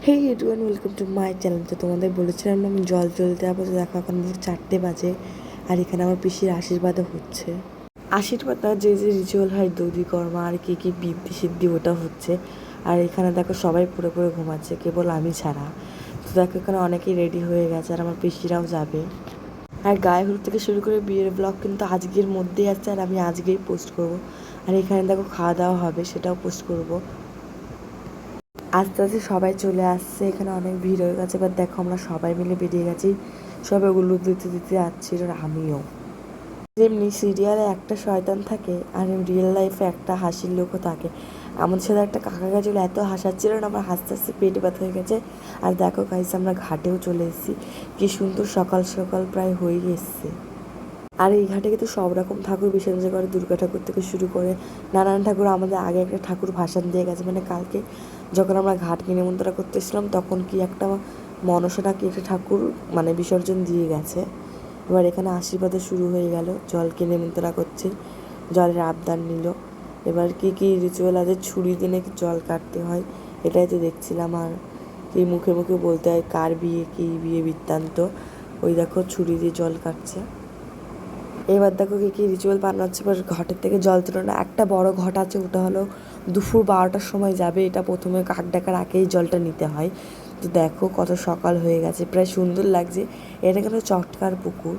Hey everyone, welcome to my channel. তো তোমাদের বলেছিলাম না আমি জল তুলতে যাবো। তো দেখো এখন ভোর 4টে বাজে, আর এখানে আমার পিসির আশীর্বাদও হচ্ছে। আশীর্বাদ না, যে যে রিচুয়াল হয় দধিকর্মা আর কী বিদ্ধি সিদ্ধি ওটা হচ্ছে। আর এখানে দেখো সবাই পুরো পুরো ঘুমাচ্ছে, কেবল আমি ছাড়া। তো দেখো এখানে অনেকেই রেডি হয়ে গেছে, আর আমার পিসিরাও যাবে। আর গায়ে হলুদ থেকে শুরু করে বিয়ের ব্লগ কিন্তু আজকের মধ্যেই আছে, আর আমি আজকেই পোস্ট করব। আর এখানে দেখো খাওয়া দাওয়া হবে, সেটাও পোস্ট করব। আস্তে আস্তে সবাই চলে আসছে, এখানে অনেক ভিড় হয়ে গেছে। এবার দেখো আমরা সবাই মিলে বেরিয়ে গেছি, সবাই ওগুলো দিতে দিতে যাচ্ছিল, আর আমিও। যেমনি সিরিয়ালে একটা শয়তান থাকে, আর রিয়েল লাইফে একটা হাসির লোকও থাকে। আমাদের সাথে একটা কাকা গেছিল, এত হাসাচ্ছিল না, আমার হাসতে হাসতে পেট ব্যথা হয়ে গেছে। আর দেখো গাইস, আমরা ঘাটেও চলে এসেছি। কি সুন্দর সকাল সকাল প্রায় হয়ে এসছে। আর এই ঘাটে কিন্তু সব রকম ঠাকুর বিসর্জন করে, দুর্গা ঠাকুর থেকে শুরু করে নানান ঠাকুর। আমাদের আগে একটা ঠাকুর ভাসান দিয়ে গেছে, মানে কালকে যখন আমরা ঘাটকে নিমন্ত্রণ করতেছিলাম তখন কি একটা মনসা নাকি একটা ঠাকুর মানে বিসর্জন দিয়ে গেছে। এবার এখানে আশীর্বাদও শুরু হয়ে গেল, জলকে নিমন্ত্রণ করছে, জলের আবদার নিল। এবার কী রিচুয়াল আছে, ছুরি দিয়ে নাকি জল কাটতে হয়, এটাই তো দেখছিলাম। আর কি মুখে মুখে বলতে হয় কার বিয়ে কী বিয়ে বৃত্তান্ত। ওই দেখো ছুরি দিয়ে জল কাটছে। এবার দেখো কী রিচুয়াল বানাচ্ছে। এবার ঘটের থেকে জল তুলে না, একটা বড় ঘট আছে, ওটা হলো দুপুর 12টার সময় যাবে। এটা প্রথমে কাক ডাকার আগেই জলটা নিতে হয়। তো দেখো কত সকাল হয়ে গেছে, প্রায় সুন্দর লাগছে। এটা কিন্তু চটকার পুকুর।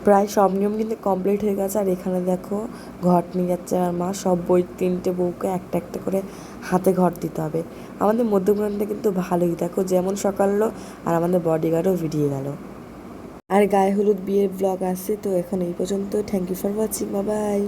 প্রায় সব নিয়ম কিন্তু কমপ্লিট হয়ে গেছে। আর এখানে দেখো ঘট নিয়ে যাচ্ছে আমার মা, সব 3টে বউকে একটা একটা করে হাতে ঘট দিতে হবে। আমাদের মধ্যগ্রামটা কিন্তু ভালোই, দেখো যেমন সকাল হলো আর আমাদের বডিগার্ডও বেরিয়ে গেল। আর গায়ে হলুদ বিয়ের ব্লগ আসছে। তো এখন এই পর্যন্ত। Thank you for watching, bye by.